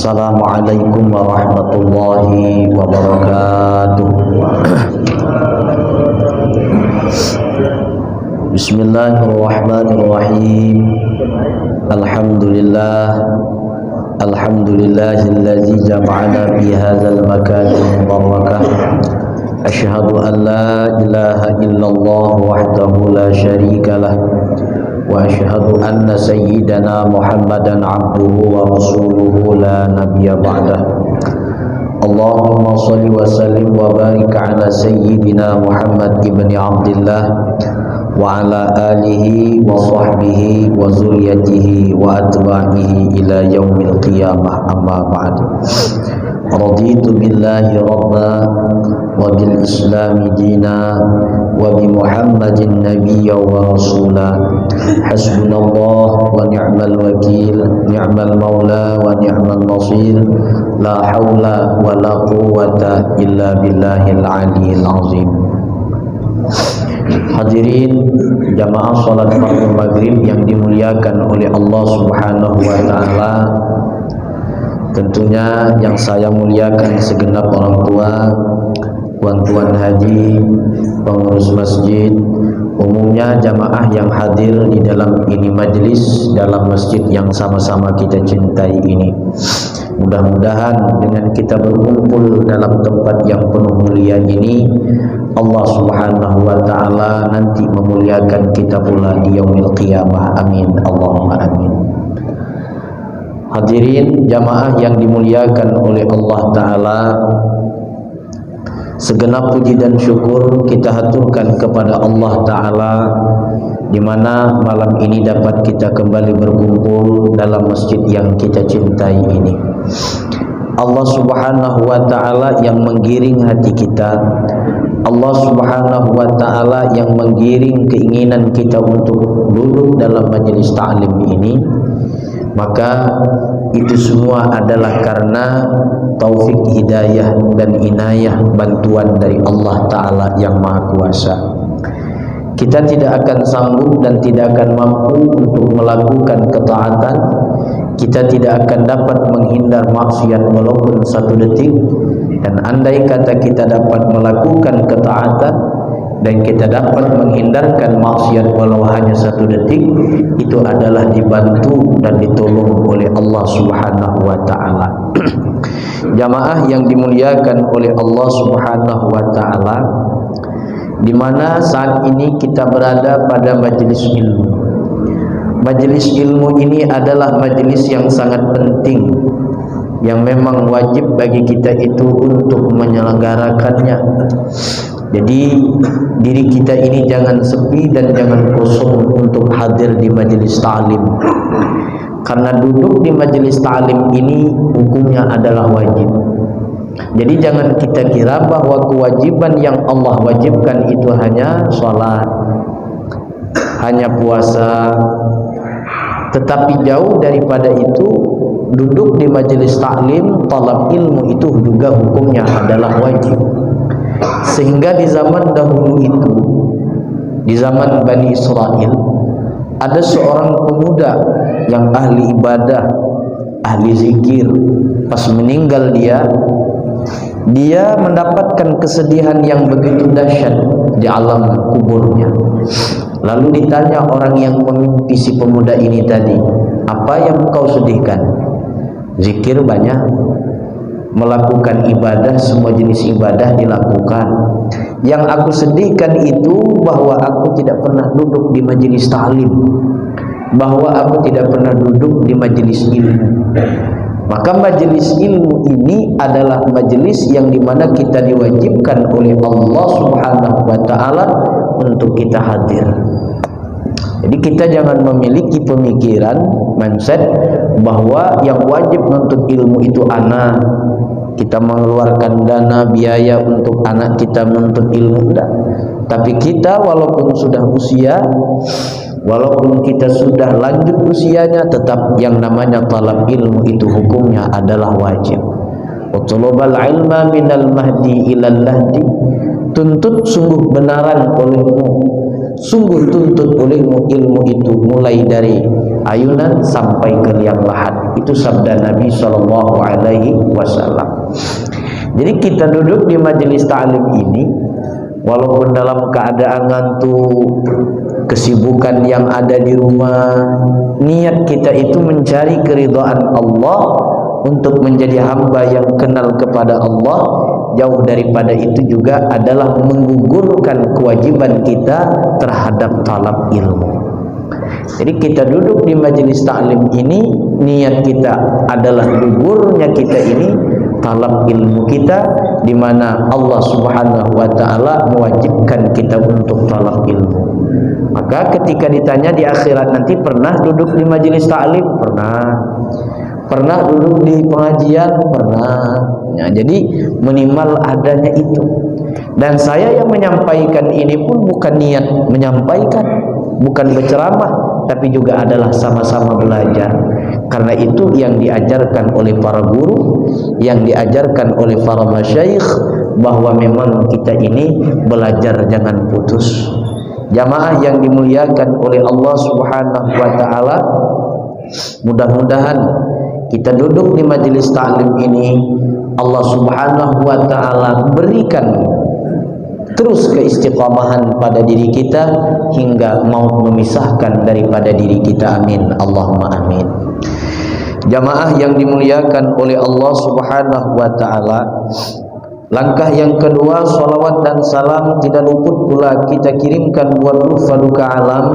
Assalamualaikum warahmatullahi wabarakatuh. Bismillahirrahmanirrahim. Alhamdulillahillazi jama'ana fi hadzal makanil mubarakah. Asyhadu an la ilaha illallah wahdahu la syarika lah. Wa asyhadu anna sayyidana Muhammadan abduhu wa rasuluhu la nabiyya ba'dah. Allahumma shalli wa sallim wa barik ala sayyidina Muhammad ibni Abdillah wa ala alihi wa sahbihi wa zuriyatihi wa atba'ihi ila yaumil qiyamah, amma ba'd. Raditu billahi rabba wa bil islami dina wa bi Muhammadin nabiyya wa rasula. Hasbunallah wa ni'mal wakil, ni'mal maula wa ni'mal nasir. La hawla wa la quwwata illa billahil aliyyil azim. Hadirin jamaah salat fardu maghrib yang dimuliakan oleh Allah Subhanahu wa taala. Tentunya yang saya muliakan segenap orang tua, tuan-tuan haji, pengurus masjid, umumnya jamaah yang hadir di dalam ini majlis dalam masjid yang sama-sama kita cintai ini. Mudah-mudahan dengan kita berkumpul dalam tempat yang penuh mulia ini, Allah Subhanahu wa taala nanti memuliakan kita pula di yaumil qiyamah. Amin, Allahumma amin. Hadirin jamaah yang dimuliakan oleh Allah taala, segenap puji dan syukur kita haturkan kepada Allah taala di mana malam ini dapat kita kembali berkumpul dalam masjid yang kita cintai ini. Allah Subhanahu wa taala yang menggiring hati kita, Allah Subhanahu wa taala yang menggiring keinginan kita untuk duduk dalam majelis ta'lim ini. Maka itu semua adalah karena taufik hidayah dan inayah bantuan dari Allah Ta'ala yang Maha Kuasa. Kita tidak akan sanggup dan tidak akan mampu untuk melakukan ketaatan. Kita tidak akan dapat menghindar maksiat walaupun satu detik. Dan andai kata kita dapat melakukan ketaatan dan kita dapat menghindarkan maksiat walau hanya satu detik, itu adalah dibantu dan ditolong oleh Allah Subhanahu wa taala. Jamaah yang dimuliakan oleh Allah Subhanahu wa taala, di mana saat ini kita berada pada majelis ilmu. Majelis ilmu ini adalah majelis yang sangat penting, yang memang wajib bagi kita itu untuk menyelenggarakannya. Jadi diri kita ini jangan sepi dan jangan kosong untuk hadir di majelis ta'lim. Karena duduk di majelis ta'lim ini hukumnya adalah wajib. Jadi jangan kita kira bahwa kewajiban yang Allah wajibkan itu hanya salat, hanya puasa. Tetapi jauh daripada itu, duduk di majelis ta'lim, talab ilmu itu juga hukumnya adalah wajib. Sehingga di zaman dahulu itu, di zaman Bani Israel, ada seorang pemuda yang ahli ibadah, ahli zikir. Pas meninggal dia mendapatkan kesedihan yang begitu dahsyat di alam kuburnya. Lalu ditanya orang yang memimpi si pemuda ini tadi, apa yang kau sedihkan? Zikir banyak, melakukan ibadah, semua jenis ibadah dilakukan. Yang aku sedihkan itu bahwa aku tidak pernah duduk di majelis ta'lim, bahwa aku tidak pernah duduk di majelis ilmu. Maka majelis ilmu ini adalah majelis yang dimana kita diwajibkan oleh Allah Subhanahu wa ta'ala untuk kita hadir. Jadi kita jangan memiliki pemikiran, mindset bahwa yang wajib menuntut ilmu itu anak. Kita mengeluarkan dana biaya untuk anak kita menuntut ilmu, enggak. Tapi kita walaupun sudah usia, walaupun kita sudah lanjut usianya, tetap yang namanya talab ilmu itu hukumnya adalah wajib. Utlubal ilma minal mahdi ilal lahdi. Tuntut sungguh benaran olehmu, sungguh tuntut olehmu ilmu itu mulai dari ayunan sampai ke liang lahat. Itu sabda Nabi Shallallahu Alaihi Wasallam. Jadi kita duduk di majelis ta'lim ini, walaupun dalam keadaan ngantuk, kesibukan yang ada di rumah, niat kita itu mencari keridhaan Allah, untuk menjadi hamba yang kenal kepada Allah. Jauh daripada itu juga adalah menggugurkan kewajiban kita terhadap talab ilmu. Jadi kita duduk di majelis ta'lim ini, niat kita adalah gugurnya kita ini talab ilmu kita, di mana Allah Subhanahu wa taala mewajibkan kita untuk talab ilmu. Maka ketika ditanya di akhirat nanti, pernah duduk di majelis ta'lim? Pernah duduk di pengajian? Pernah. Ya, jadi minimal adanya itu. Dan saya yang menyampaikan ini pun bukan niat menyampaikan, bukan berceramah, tapi juga adalah sama-sama belajar. Karena itu yang diajarkan oleh para guru, yang diajarkan oleh para masyayikh, bahwa memang kita ini belajar jangan putus. Jamaah yang dimuliakan oleh Allah Subhanahu wa taala, mudah-mudahan kita duduk di majelis ta'lim ini, Allah Subhanahu wa taala berikan terus keistiqamahan pada diri kita hingga maut memisahkan daripada diri kita. Amin, Allahumma amin. Jamaah yang dimuliakan oleh Allah Subhanahu wa taala, langkah yang kedua, salawat dan salam tidak luput pula kita kirimkan buat duka alam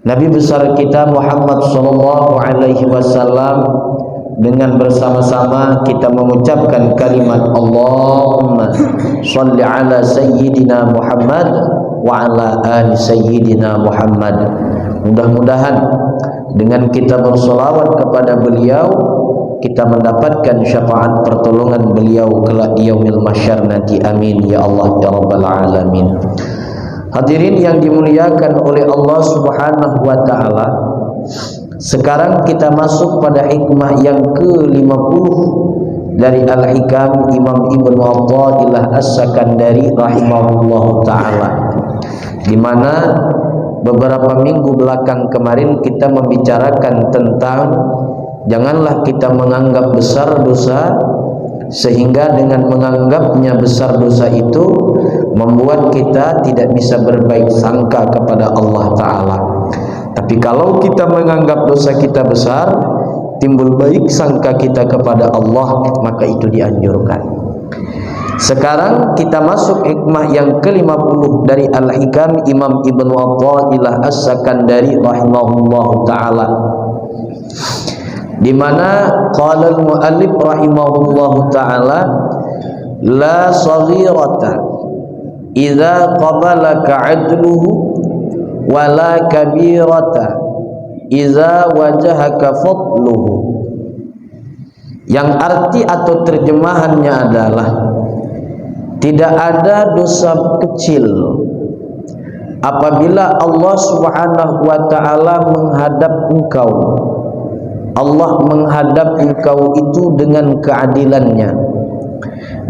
Nabi besar kita Muhammad sallallahu alaihi wasallam, dengan bersama-sama kita mengucapkan kalimat Allahumma shalli ala sayyidina Muhammad wa ala ali sayyidina Muhammad. Mudah-mudahan dengan kita bersolawat kepada beliau, kita mendapatkan syafaat pertolongan beliau kelak di yaumil mahsyar nanti. Amin ya Allah ya rabbal alamin. Hadirin yang dimuliakan oleh Allah Subhanahu wa taala, sekarang kita masuk pada hikmah yang ke-50 dari Al-Hikam Imam Ibnu Athaillah As-Sakandari rahimahullahu taala, di mana beberapa minggu belakang kemarin kita membicarakan tentang janganlah kita menganggap besar dosa, sehingga dengan menganggapnya besar dosa itu membuat kita tidak bisa berbaik sangka kepada Allah Ta'ala. Tapi kalau kita menganggap dosa kita besar, timbul baik sangka kita kepada Allah, maka itu dianjurkan. Sekarang kita masuk hikmah yang ke-50 dari Al-Hikam Imam Ibnu Athaillah As-Sakandari rahimahullahu ta'ala, di mana qala al-muallif rahimahullahu ta'ala, la saghirata idza qabalaka 'adluhu wala kabirata idza wajahaka fadluhu. Yang arti atau terjemahannya adalah, tidak ada dosa kecil apabila Allah Subhanahu wa taala menghadap engkau. Allah menghadap engkau itu dengan keadilannya,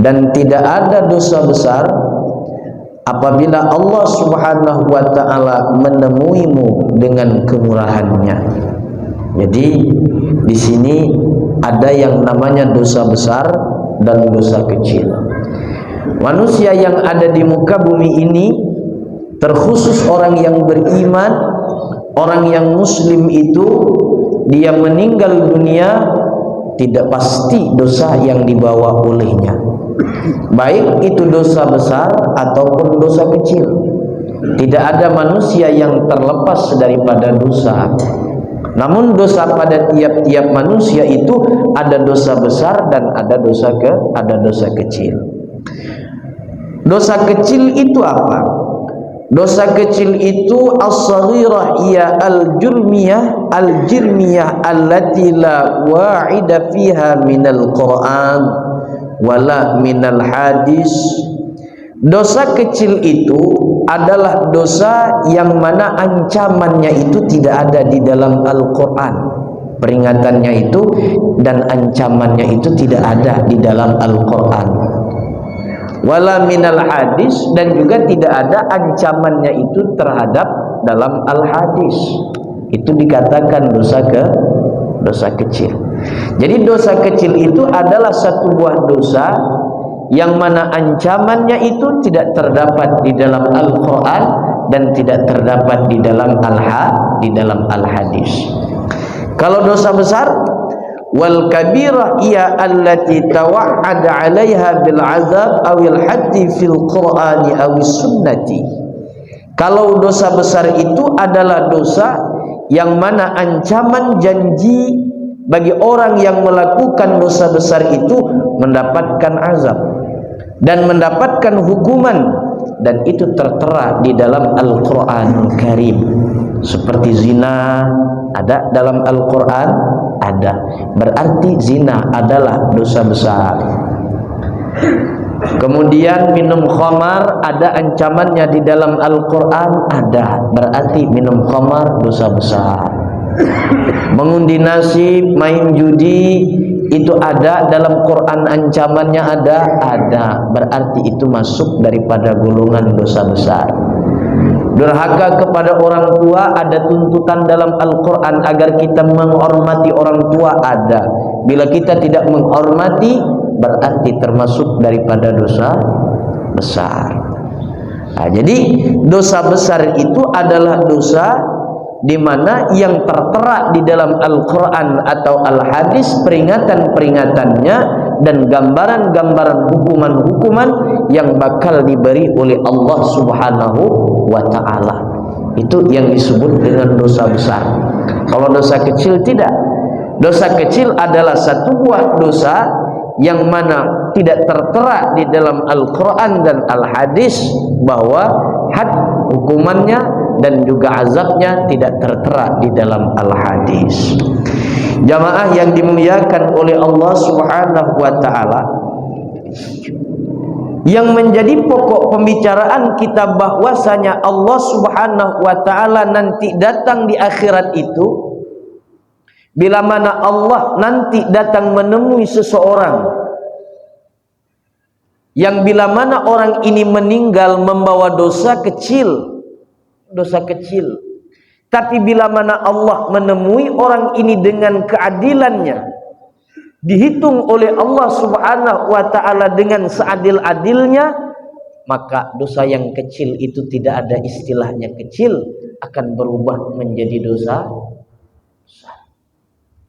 dan tidak ada dosa besar apabila Allah Subhanahu wa taala menemuimu dengan kemurahannya. Jadi di sini ada yang namanya dosa besar dan dosa kecil. Manusia yang ada di muka bumi ini, terkhusus orang yang beriman, orang yang muslim itu, dia meninggal dunia tidak pasti dosa yang dibawa olehnya, baik itu dosa besar ataupun dosa kecil. Tidak ada manusia yang terlepas daripada dosa. Namun dosa pada tiap-tiap manusia itu ada dosa besar dan ada dosa kecil. Dosa kecil itu apa? Dosa kecil itu as-saghirah, ia al-jurmiyah allati la wa'ida fiha minal Qur'an wala minal hadis. Dosa kecil itu adalah dosa yang mana ancamannya itu tidak ada di dalam Al-Quran, peringatannya itu dan ancamannya itu tidak ada di dalam Al-Quran, wala minal hadis, dan juga tidak ada ancamannya itu terhadap dalam al-hadis. itu dikatakan dosa kecil. Jadi dosa kecil itu adalah satu buah dosa yang mana ancamannya itu tidak terdapat di dalam Al-Quran dan tidak terdapat di dalam Al-Hadis. Kalau dosa besar, wal kabirah ia allati tawa'ada 'alaiha bil 'azab awil haddi fil Qur'ani awis sunnati. Kalau dosa besar itu adalah dosa yang mana ancaman janji bagi orang yang melakukan dosa besar itu mendapatkan azab dan mendapatkan hukuman, dan itu tertera di dalam Al-Quranul Karim. Seperti zina ada dalam Al-Quran, ada, berarti zina adalah dosa besar. Kemudian minum khamar ada ancamannya di dalam Al-Quran, ada, berarti minum khamar dosa besar. Mengundi nasib, main judi, itu ada dalam Quran ancamannya, ada, berarti itu masuk daripada golongan dosa besar. Durhaka kepada orang tua ada tuntutan dalam Al-Quran agar kita menghormati orang tua, ada. Bila kita tidak menghormati, berarti termasuk daripada dosa besar. Nah, jadi dosa besar itu adalah dosa di mana yang tertera di dalam Al-Quran atau Al-Hadis peringatan-peringatannya dan gambaran-gambaran hukuman-hukuman yang bakal diberi oleh Allah Subhanahu wa ta'ala. Itu yang disebut dengan dosa besar. Kalau dosa kecil tidak. Dosa kecil adalah satu buah dosa yang mana tidak tertera di dalam Al-Quran dan Al-Hadis, bahwa had hukumannya dan juga azabnya tidak tertera di dalam Al-Hadis. Jamaah yang dimuliakan oleh Allah Subhanahu wa ta'ala, yang menjadi pokok pembicaraan kita bahwasanya Allah Subhanahu wa ta'ala nanti datang di akhirat itu, bila mana Allah nanti datang menemui seseorang yang bila mana orang ini meninggal membawa dosa kecil, tapi bila mana Allah menemui orang ini dengan keadilannya, dihitung oleh Allah Subhanahu wa ta'ala dengan seadil-adilnya, maka dosa yang kecil itu tidak ada istilahnya kecil, akan berubah menjadi dosa besar.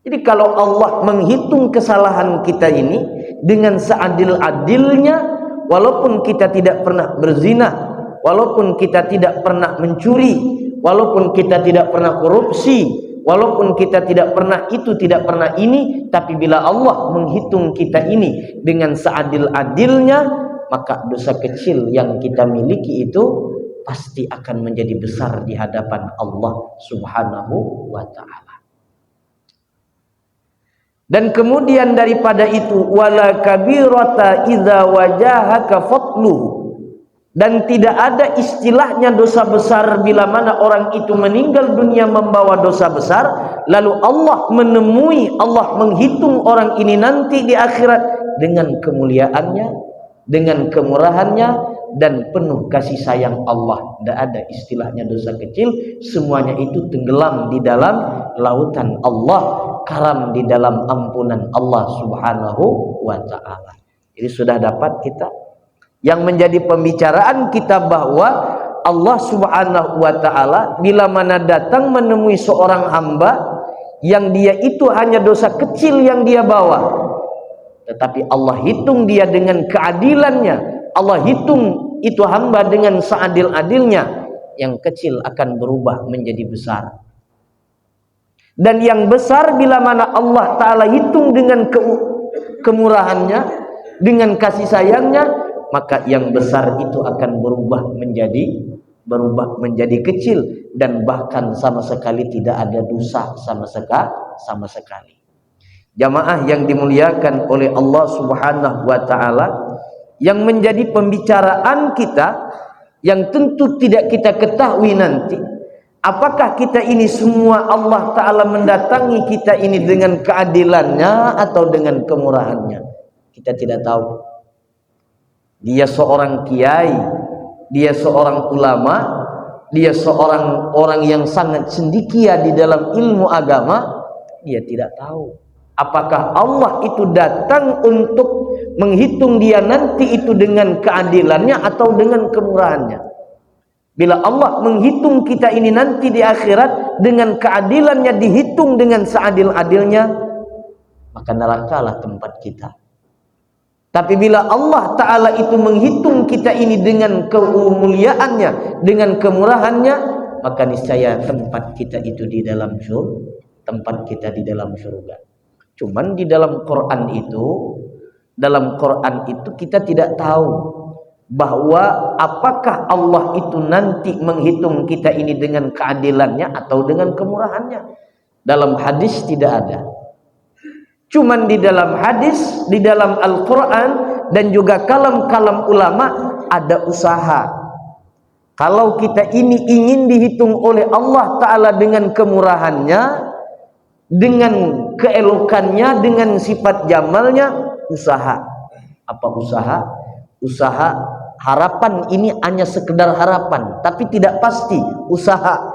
Jadi kalau Allah menghitung kesalahan kita ini dengan seadil-adilnya, walaupun kita tidak pernah berzina, walaupun kita tidak pernah mencuri, walaupun kita tidak pernah korupsi, walaupun kita tidak pernah itu, tidak pernah ini, tapi bila Allah menghitung kita ini dengan seadil-adilnya, maka dosa kecil yang kita miliki itu pasti akan menjadi besar di hadapan Allah Subhanahu wa ta'ala. Dan kemudian daripada itu, wala kabirata idza wajahaka fatluhu, dan tidak ada istilahnya dosa besar bila mana orang itu meninggal dunia membawa dosa besar, lalu Allah menemui, Allah menghitung orang ini nanti di akhirat dengan kemuliaannya, dengan kemurahannya, dan penuh kasih sayang Allah. Tidak ada istilahnya dosa kecil, semuanya itu tenggelam di dalam lautan Allah, karam di dalam ampunan Allah Subhanahu wa ta'ala. Jadi sudah dapat kita yang menjadi pembicaraan kita, bahwa Allah Subhanahu wa ta'ala bila mana datang menemui seorang hamba yang dia itu hanya dosa kecil yang dia bawa, tetapi Allah hitung dia dengan keadilannya, Allah hitung itu hamba dengan seadil-adilnya, yang kecil akan berubah menjadi besar. Dan yang besar bila mana Allah ta'ala hitung dengan kemurahannya, dengan kasih sayangnya, maka yang besar itu akan berubah menjadi kecil, dan bahkan sama sekali tidak ada dosa sama sekali. Jamaah yang dimuliakan oleh Allah Subhanahu wa ta'ala, yang menjadi pembicaraan kita, yang tentu tidak kita ketahui nanti, apakah kita ini semua Allah ta'ala mendatangi kita ini dengan keadilannya atau dengan kemurahannya? Kita tidak tahu. Dia seorang kiai, dia seorang ulama, dia seorang orang yang sangat cendekia di dalam ilmu agama, dia tidak tahu apakah Allah itu datang untuk menghitung dia nanti itu dengan keadilannya atau dengan kemurahannya. Bila Allah menghitung kita ini nanti di akhirat dengan keadilannya, dihitung dengan seadil-adilnya, maka nerakalah tempat kita. Tapi bila Allah Ta'ala itu menghitung kita ini dengan kemuliaannya, dengan kemurahannya, maka niscaya tempat kita itu di dalam surga, tempat kita di dalam surga. Cuman di dalam Quran itu kita tidak tahu bahwa apakah Allah itu nanti menghitung kita ini dengan keadilannya atau dengan kemurahannya. Dalam hadis tidak ada. Cuman di dalam hadis, di dalam Al-Quran dan juga kalam-kalam ulama ada usaha. Kalau kita ini ingin dihitung oleh Allah Ta'ala dengan kemurahannya, dengan keelokannya, dengan sifat jamalnya, usaha. Apa usaha? Usaha, harapan ini hanya sekedar harapan, tapi tidak pasti. Usaha.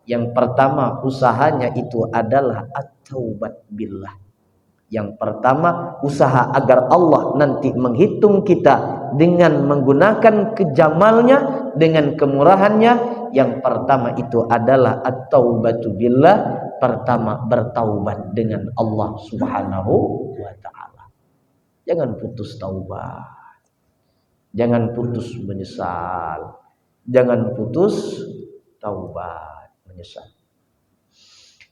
Yang pertama usahanya itu adalah at-taubat billah. Yang pertama, usaha agar Allah nanti menghitung kita dengan menggunakan kejamalnya, dengan kemurahannya. Yang pertama itu adalah at-taubatu billah, pertama bertaubat dengan Allah Subhanahu wa ta'ala. Jangan putus taubat, jangan putus menyesal, jangan putus taubat menyesal.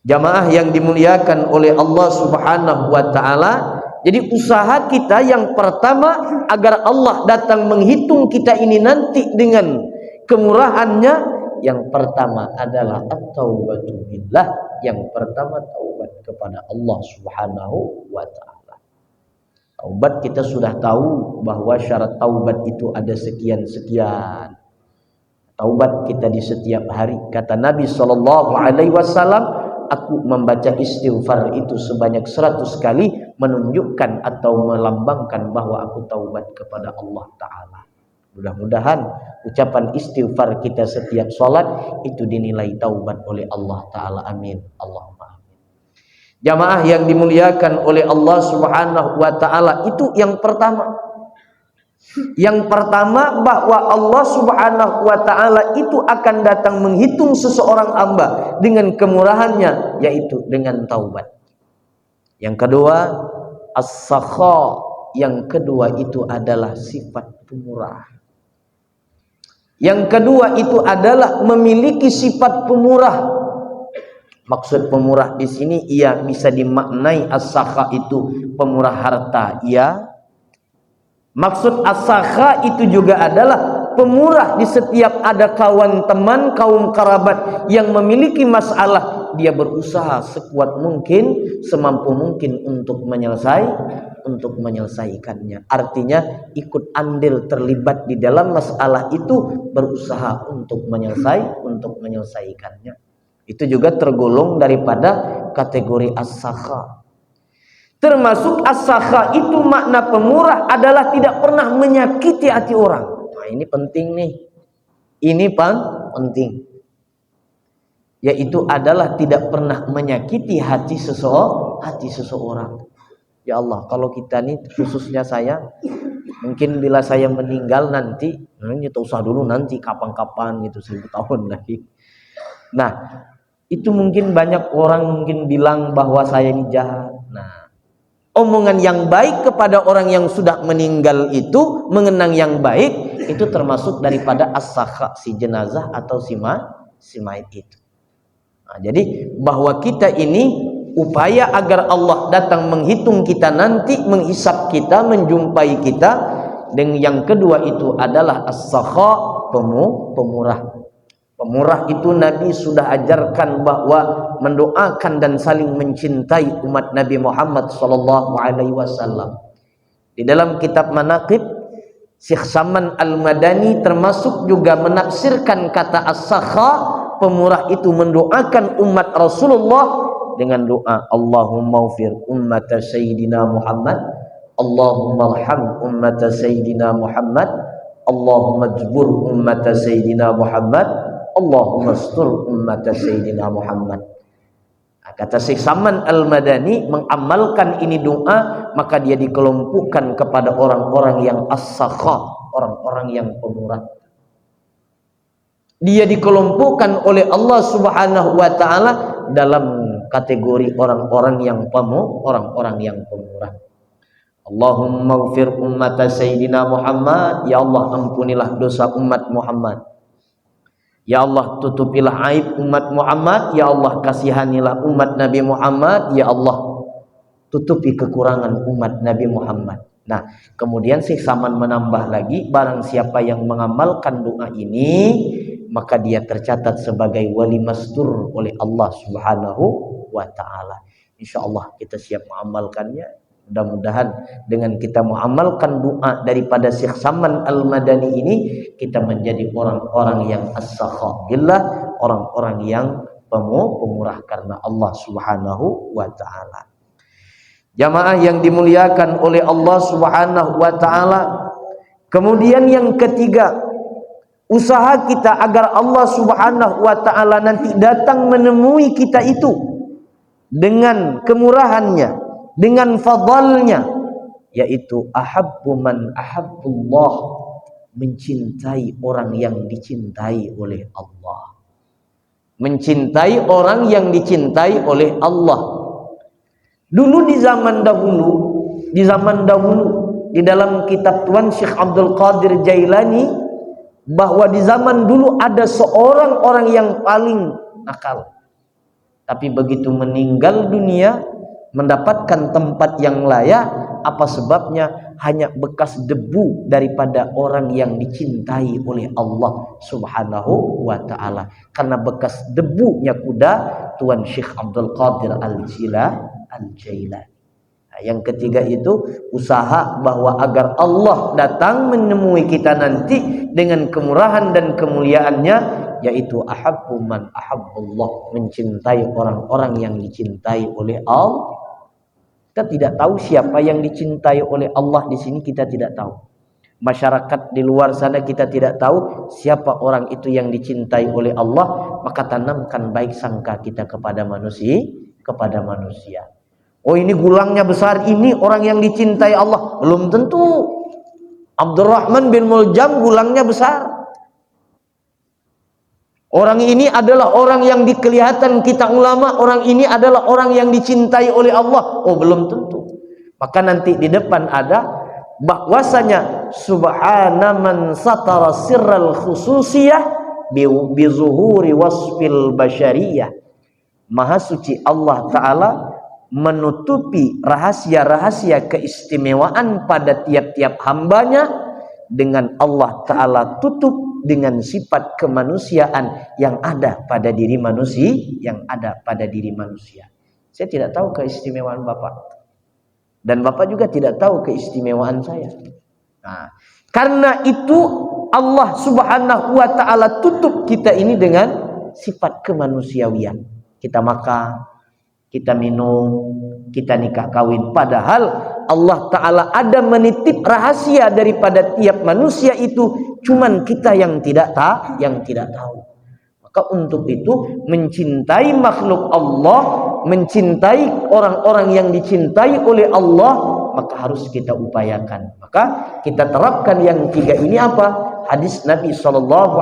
Jamaah yang dimuliakan oleh Allah Subhanahu wa ta'ala, jadi usaha kita yang pertama agar Allah datang menghitung kita ini nanti dengan kemurahannya, yang pertama adalah at-taubatu billah, yang pertama taubat kepada Allah Subhanahu wa ta'ala. Taubat kita sudah tahu bahwa syarat taubat itu ada sekian-sekian. Taubat kita di setiap hari. Kata Nabi SAW, aku membaca istighfar itu sebanyak 100 kali, menunjukkan atau melambangkan bahwa aku taubat kepada Allah Ta'ala. Mudah-mudahan ucapan istighfar kita setiap sholat itu dinilai taubat oleh Allah Ta'ala. Amin. Allahumma amin. Jamaah yang dimuliakan oleh Allah Subhanahu wa ta'ala, itu yang pertama. Yang pertama, bahwa Allah Subhanahu wa ta'ala itu akan datang menghitung seseorang hamba dengan kemurahannya, yaitu dengan taubat. Yang kedua, as-sakha. Yang kedua itu adalah sifat pemurah. Yang kedua itu adalah memiliki sifat pemurah. Maksud pemurah di sini ia bisa dimaknai as-sakha itu pemurah harta, ya. Maksud as-sakha itu juga adalah pemurah di setiap ada kawan teman, kaum kerabat yang memiliki masalah, dia berusaha sekuat mungkin, semampu mungkin untuk menyelesaikannya. Artinya ikut andil terlibat di dalam masalah itu, berusaha untuk menyelesaikannya. Itu juga tergolong daripada kategori as-sakha. Termasuk as-sakha itu makna pemurah adalah tidak pernah menyakiti hati orang. Nah, ini penting nih. Ini penting. Yaitu adalah tidak pernah menyakiti hati seseorang. Ya Allah, kalau kita nih, khususnya saya, mungkin bila saya meninggal nanti, ini tak usah dulu, nanti kapan-kapan gitu, 1000 tahun lagi. Nah, itu mungkin banyak orang mungkin bilang bahwa saya ini jahat. Nah, omongan yang baik kepada orang yang sudah meninggal itu, mengenang yang baik, itu termasuk daripada as-sakha, si jenazah atau si mayit itu. Nah, jadi bahwa kita ini upaya agar Allah datang menghitung kita nanti, menghisap kita, menjumpai kita. Dan yang kedua itu adalah as-sakha, pemurah. Pemurah itu Nabi sudah ajarkan bahwa mendoakan dan saling mencintai umat Nabi Muhammad SAW. Di dalam kitab Manaqib, Syekh Saman Al-Madani termasuk juga menafsirkan kata as-sakha, pemurah itu mendoakan umat Rasulullah dengan doa, Allahumma ufir ummata Sayyidina Muhammad, Allahumma arham ummata Sayyidina Muhammad, Allahumma jbur ummata Sayyidina Muhammad, Allahumma astur ummat Sayyidina Muhammad. Kata Syekh Saman Al-Madani, mengamalkan ini doa, maka dia dikelompokkan kepada orang-orang yang as-sakha, orang-orang yang pemurah. Dia dikelompokkan oleh Allah Subhanahu wa taala dalam kategori orang-orang yang pemurah. Allahumma ighfir ummat Sayyidina Muhammad, ya Allah ampunilah dosa umat Muhammad. Ya Allah tutupilah aib umat Muhammad, ya Allah kasihanilah umat Nabi Muhammad, ya Allah tutupi kekurangan umat Nabi Muhammad. Nah, kemudian Syekh Saman menambah lagi, barang siapa yang mengamalkan doa ini, maka dia tercatat sebagai wali mastur oleh Allah Subhanahu wa taala. Insyaallah kita siap mengamalkannya. Mudah-mudahan dengan kita mengamalkan doa daripada Syekh Saman Al-Madani ini, kita menjadi orang-orang yang as-sakha billah, orang-orang yang pemurah karena Allah Subhanahu wa taala. Jamaah yang dimuliakan oleh Allah Subhanahu wa taala. Kemudian yang ketiga, usaha kita agar Allah Subhanahu wa taala nanti datang menemui kita itu dengan kemurahannya, dengan fadalnya, yaitu ahabbu man ahabbullah, mencintai orang yang dicintai oleh Allah. Mencintai orang yang dicintai oleh Allah. Dulu di zaman dahulu, di dalam kitab Tuan Syekh Abdul Qadir Jailani, bahwa di zaman dulu ada seorang orang yang paling nakal, tapi begitu meninggal dunia mendapatkan tempat yang layak. Apa sebabnya? Hanya bekas debu daripada orang yang dicintai oleh Allah Subhanahu wa ta'ala. Karena bekas debunya kuda Tuan Syekh Abdul Qadir Al-Jailani. Nah, yang ketiga itu usaha bahwa agar Allah datang menemui kita nanti dengan kemurahan dan kemuliaannya, yaitu ahabbu man ahabbullah, mencintai orang-orang yang dicintai oleh Allah. Kita tidak tahu siapa yang dicintai oleh Allah di sini, kita tidak tahu. Masyarakat di luar sana kita tidak tahu siapa orang itu yang dicintai oleh Allah, maka tanamkan baik sangka kita kepada manusia. Oh, ini gulangnya besar, ini orang yang dicintai Allah. Belum tentu. Abdurrahman bin Muljam gulangnya besar. Orang ini adalah orang yang dikelihatan kita ulama, orang ini adalah orang yang dicintai oleh Allah. Oh, belum tentu. Maka nanti di depan ada bahwasanya subhana man satara sirral khususiyah bi zuhuri wasfil basyariyah. Maha suci Allah Ta'ala menutupi rahasia-rahasia keistimewaan pada tiap-tiap hambanya dengan Allah Ta'ala tutup dengan sifat kemanusiaan yang ada pada diri manusia, Saya tidak tahu keistimewaan Bapak, dan Bapak juga tidak tahu keistimewaan saya. Nah, karena itu Allah Subhanahu wa ta'ala tutup kita ini dengan sifat kemanusiawian. Kita makan, kita minum, kita nikah kawin, padahal Allah Ta'ala ada menitip rahasia daripada tiap manusia itu, cuman kita yang tidak tahu. Maka untuk itu mencintai makhluk Allah, mencintai orang-orang yang dicintai oleh Allah, maka harus kita upayakan. Maka kita terapkan yang tiga ini apa? Hadis Nabi SAW,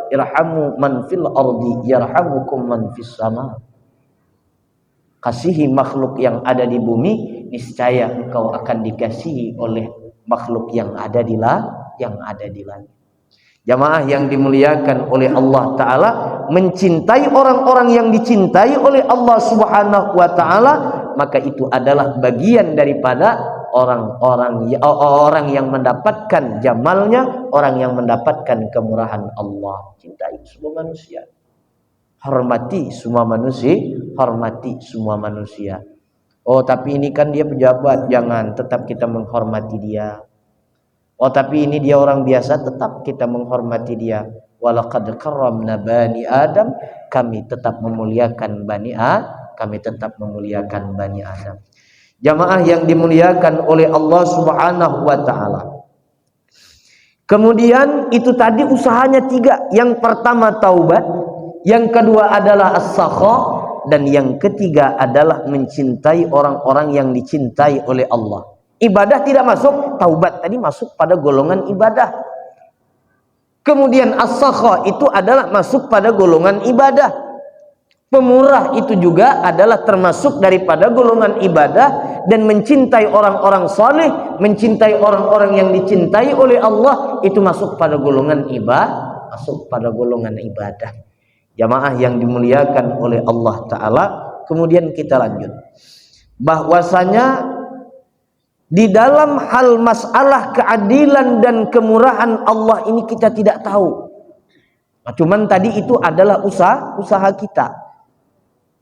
irhamu man fil ardi yarhamukum man fis sama. Kasihi makhluk yang ada di bumi, niscaya engkau akan dikasihi oleh makhluk yang ada di langit. Jamaah yang dimuliakan oleh Allah Ta'ala, mencintai orang-orang yang dicintai oleh Allah Subhanahu wa Ta'ala, maka itu adalah bagian daripada orang yang mendapatkan jamalnya, orang yang mendapatkan kemurahan Allah. Cintai semua manusia, hormati semua manusia. Oh, tapi ini kan dia pejabat, jangan, tetap kita menghormati dia. Oh, tapi ini dia orang biasa, tetap kita menghormati dia. Walaqad karramna bani Adam, kami tetap memuliakan bani Adam. Jamaah yang dimuliakan oleh Allah Subhanahu wa ta'ala, Kemudian itu tadi usahanya 3. Yang pertama taubat, yang kedua adalah as-sakha, dan yang ketiga adalah mencintai orang-orang yang dicintai oleh Allah. Ibadah tidak masuk, taubat tadi masuk pada golongan ibadah. Kemudian as-sakha itu adalah masuk pada golongan ibadah. Pemurah itu juga adalah termasuk daripada golongan ibadah, dan mencintai orang-orang saleh, mencintai orang-orang yang dicintai oleh Allah itu masuk pada golongan ibadah, masuk pada golongan ibadah. Jamaah yang dimuliakan oleh Allah Ta'ala. Kemudian kita lanjut, bahwasanya di dalam hal masalah keadilan dan kemurahan Allah ini kita tidak tahu. Nah, cuman tadi itu adalah usaha kita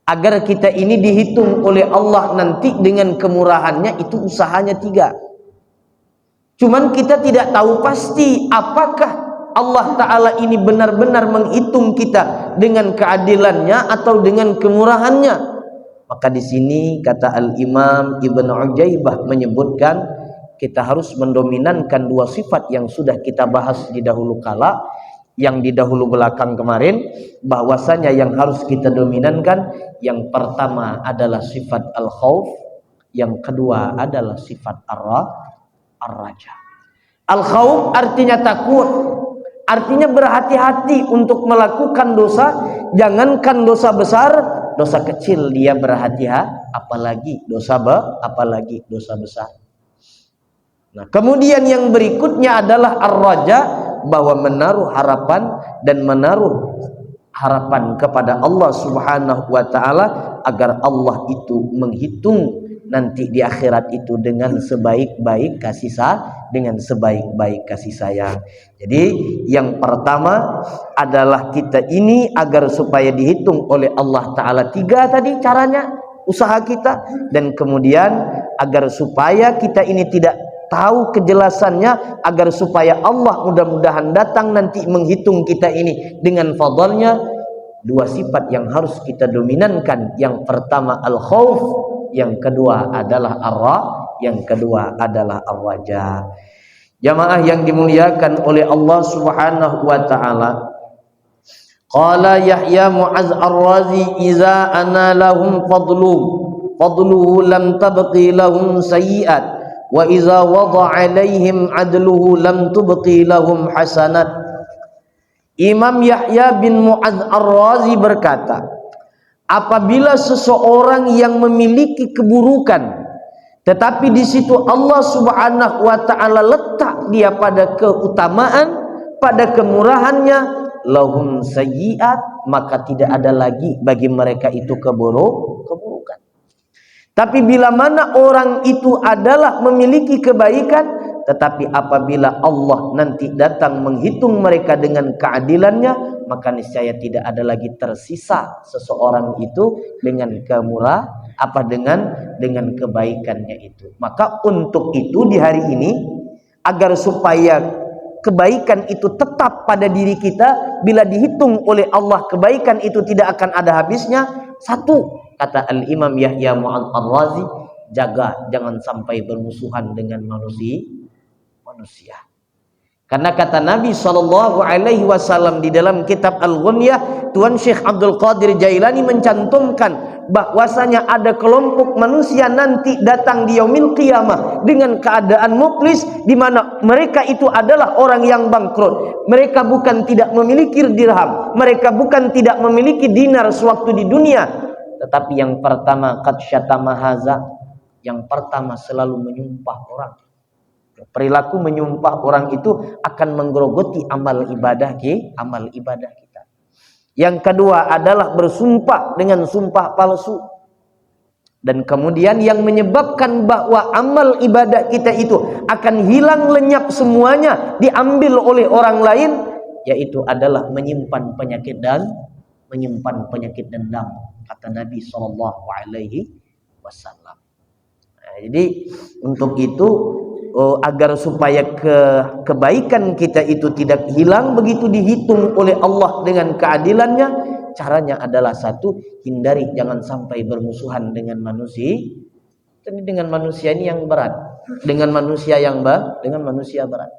agar kita ini dihitung oleh Allah nanti dengan kemurahannya, itu usahanya 3. Cuman kita tidak tahu pasti apakah Allah Ta'ala ini benar-benar menghitung kita dengan keadilannya atau dengan kemurahannya. Maka di sini kata Al-Imam Ibn Ujaibah menyebutkan kita harus mendominankan 2 sifat yang sudah kita bahas di dahulu kala, yang di dahulu belakang kemarin, bahwasanya yang harus kita dominankan yang pertama adalah sifat al-khauf, yang kedua adalah sifat ar-raja. Al-khauf artinya takut, artinya berhati-hati untuk melakukan dosa. Jangankan dosa besar, dosa kecil dia berhati-hati, apalagi dosa besar. Nah, kemudian yang berikutnya adalah ar-raja, bahwa menaruh harapan dan menaruh harapan kepada Allah Subhanahu wa Ta'ala agar Allah itu menghitung nanti di akhirat itu dengan sebaik-baik kasih sayang. Jadi yang pertama adalah kita ini agar supaya dihitung oleh Allah Ta'ala 3 tadi caranya, usaha kita, dan kemudian agar supaya kita ini tidak tahu kejelasannya, agar supaya Allah mudah-mudahan datang nanti menghitung kita ini dengan fadlnya. 2 sifat yang harus kita dominankan, yang pertama al-khauf, yang kedua adalah ar-raja. Jamaah yang dimuliakan oleh Allah Subhanahu wa Ta'ala, qala Yahya Mu'az ar-Razi iza ana lahum fadluhu lam tabqi lahum sayyi'at wa iza wada alaihim adluhu lam tubqi lahum hasanat. Imam Yahya bin Mu'az ar-Razi berkata, apabila seseorang yang memiliki keburukan tetapi di situ Allah Subhanahu wa Ta'ala letak dia pada keutamaan, pada kemurahannya, lahum sayyi'at, maka tidak ada lagi bagi mereka itu keburukan. Tapi bila mana orang itu adalah memiliki kebaikan, tetapi apabila Allah nanti datang menghitung mereka dengan keadilannya, maka niscaya tidak ada lagi tersisa seseorang itu dengan dengan kebaikannya itu. Maka untuk itu di hari ini, agar supaya kebaikan itu tetap pada diri kita, bila dihitung oleh Allah kebaikan itu tidak akan ada habisnya. 1, kata Al-Imam Yahya Mu'az ar-Razi, jaga jangan sampai bermusuhan dengan manusia. Karena kata Nabi SAW di dalam kitab Al-Ghunyah, Tuan Syekh Abdul Qadir Jailani mencantumkan bahwasanya ada kelompok manusia nanti datang di yaumil qiyamah dengan keadaan muflis, di mana mereka itu adalah orang yang bangkrut. Mereka bukan tidak memiliki dirham, mereka bukan tidak memiliki dinar sewaktu di dunia, tetapi yang pertama qad syatama haza, yang pertama selalu menyumpah orang. Perilaku menyumpah orang itu akan menggerogoti amal ibadah kita. Yang kedua adalah bersumpah dengan sumpah palsu. Dan kemudian yang menyebabkan bahwa amal ibadah kita itu akan hilang lenyap semuanya, diambil oleh orang lain, yaitu adalah menyimpan penyakit dendam, kata Nabi SAW. Nah, jadi untuk itu, agar supaya kebaikan kita itu tidak hilang begitu dihitung oleh Allah dengan keadilannya, caranya adalah 1, hindari jangan sampai bermusuhan dengan manusia. Dengan manusia ini yang berat, dengan manusia berat.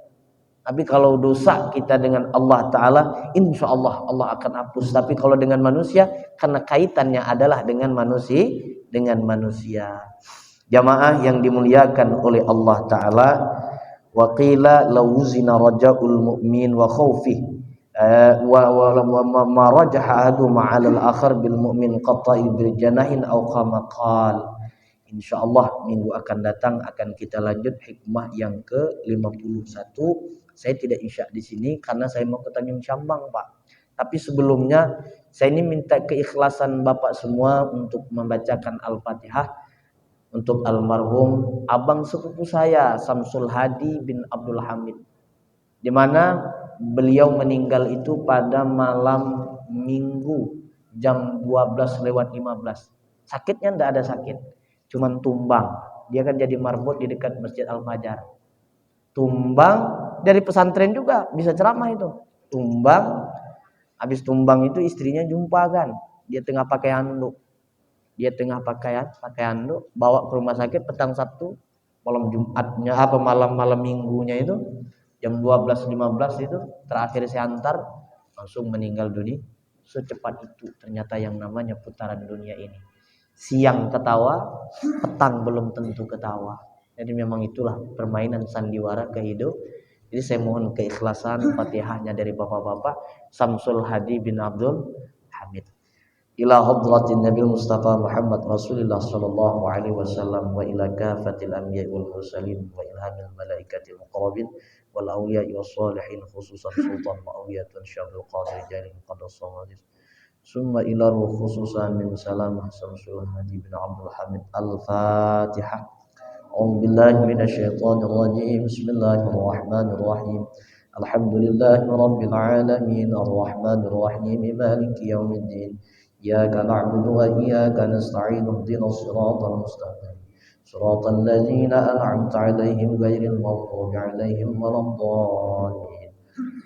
Tapi kalau dosa kita dengan Allah Ta'ala, insya Allah Allah akan hapus. Tapi kalau dengan manusia, karena kaitannya adalah dengan manusia. Jamaah yang dimuliakan oleh Allah Ta'ala, wa qila law zina raja'ul mu'min wa khawfih wa ma rajaha ahadu ma'al al-akhar bil mu'min qata'i bil janahin aw kama qala. Insyaallah minggu akan datang akan kita lanjut hikmah yang ke-51. Saya tidak isya di sini karena saya mau ke Tanjung Syambang, Pak. Tapi sebelumnya saya ini minta keikhlasan Bapak semua untuk membacakan Al-Fatihah untuk almarhum abang sepupu saya Samsul Hadi bin Abdul Hamid, di mana beliau meninggal itu pada malam Minggu jam 12:15. Sakitnya enggak ada sakit, cuman tumbang. Dia kan jadi marbot di dekat Masjid Al-Fajar. Tumbang dari pesantren juga bisa ceramah itu. Tumbang, habis tumbang itu istrinya jumpa kan. Dia tengah pakai handuk. Bawa ke rumah sakit petang Sabtu, malam Jumatnya malam Minggunya itu jam 12:15 itu terakhir saya antar, langsung meninggal dunia. Secepat itu ternyata yang namanya putaran dunia ini. Siang ketawa, petang belum tentu ketawa. Jadi memang itulah permainan sandiwara kehidupan. Jadi saya mohon keikhlasan Fatihahnya dari bapak-bapak Samsul Hadi bin Abdul Hamid. Ila hadratin Nabi Mustafa Muhammad Rasulullah sallallahu alaihi wasallam wa ila kafatil anbiya wal mursalin wa ilhamil malaikatil muqarrabin wal awliya was salihin khususan sultan Muawiyah Syabul Qadir Jalil Qadassawadis. Summa ila ruh khususan min salamah Samsul Hadi bin Abdul Hamid. Al-Fatihah. A'udzu billahi minasyaitonir rajim. Bismillahirrahmanirrahim. Alhamdulillahi rabbil alamin arrahmanir rahim maliki yaumiddin. Iyyaka na'budu wa iyyaka nasta'in ihdinas siratal mustaqim. Siratal ladzina an'amta 'alaihim ghairil maghdubi 'alaihim waladdallin.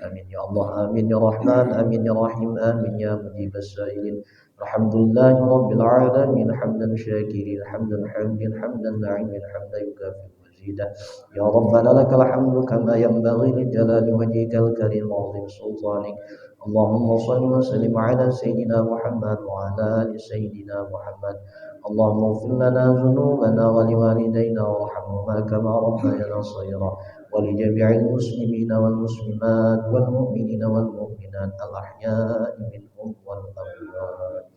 Amin ya Allah, amin ya Rahman, amin ya Rahim, amin ya mujibas sa'ilin. Alhamdulillahi rabbil alamin hamdan syakirin hamdan hamidin hamdan na'imin hamdan yukafi mazidah. Ya Rabbana lakal hamdu kama yanbaghi li jalali wajhikal karim wa 'azimi sultanik. Allahumma shalli wa sallim ala sayyidina Muhammad wa ala ali sayyidina Muhammad. Allahumma ighfir lana dhunubana wa liwalidayna warhamhuma kama rabbayana shaghira wa li jami'il muslimina wal muslimat wal mu'minina wal mu'minat al ahya'i minhum wal amwat.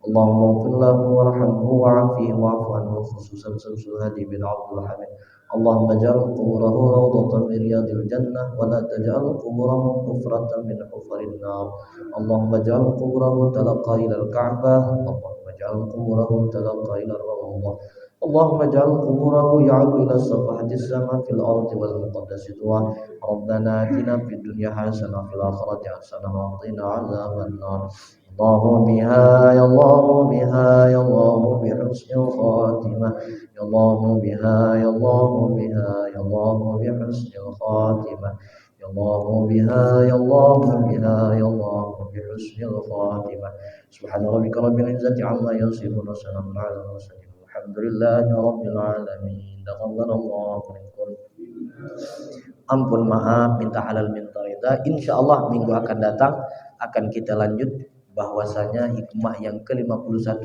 Allahumma ighfir lahu warhamhu wa'afihi wa'fu anhu khususan Samsul Hadi bin Abdul Hamid. Allahumma ij'al quburahu rawdatan min riyadil jannah wa la taj'al quburahu hufratan min hufarin nar. Allahumma ij'al quburahu talaqa ila al-Ka'bah. Allahumma ij'al quburahu talaqa ila ar-rawdah. Allahumma ij'al quburahu ya'udu ila safahati as-sama fil ardi wal muqaddasi tuwa. Rabbana atina fid dunya hasanah fil akhirati hasanah wa qina 'adzaban nar. Allahu biha ya Allah biha ya Allah bi husnil khatimah. Ya Allah biha ya Allah biha ya Allah bi husnil khatimah. Ya Allah biha ya Allah biha ya Allah bi husnil khatimah. Subhana rabbika rabbil izzati amma yasifun wa salamun 'alal mursalin. Alhamdulillahi rabbil alamin. Taqabbalallahu minkum. Ampun maaf, minta halal minta ridha. Insyaallah minggu akan datang akan kita lanjut bahwasanya hikmah yang ke-51,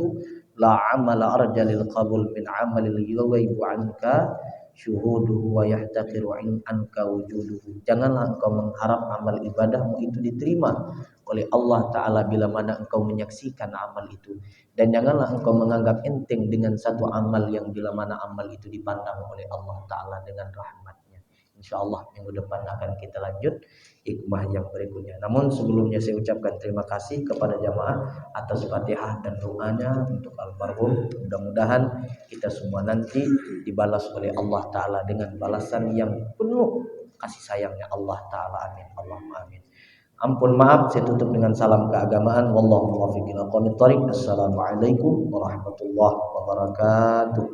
la amala arjalil qabul min amalil yughaibu anka syuhuduhu wa yahtaqiru anka wujuduhu. Janganlah engkau mengharap amal ibadahmu itu diterima oleh Allah Ta'ala bila mana engkau menyaksikan amal itu, dan janganlah engkau menganggap enteng dengan satu amal yang bila mana amal itu dipandang oleh Allah Ta'ala dengan rahmatnya. InsyaAllah minggu depan akan kita lanjut hikmah yang berikutnya. Namun sebelumnya saya ucapkan terima kasih kepada jamaah atas Fatihah dan doanya untuk almarhum. Mudah-mudahan kita semua nanti dibalas oleh Allah Ta'ala dengan balasan yang penuh kasih sayangnya Allah Ta'ala. Amin. Allahumma amin. Ampun maaf, saya tutup dengan salam keagamaan. Wallahu muwaffiq ila aqwamit thoriq. Assalamualaikum warahmatullahi wabarakatuh.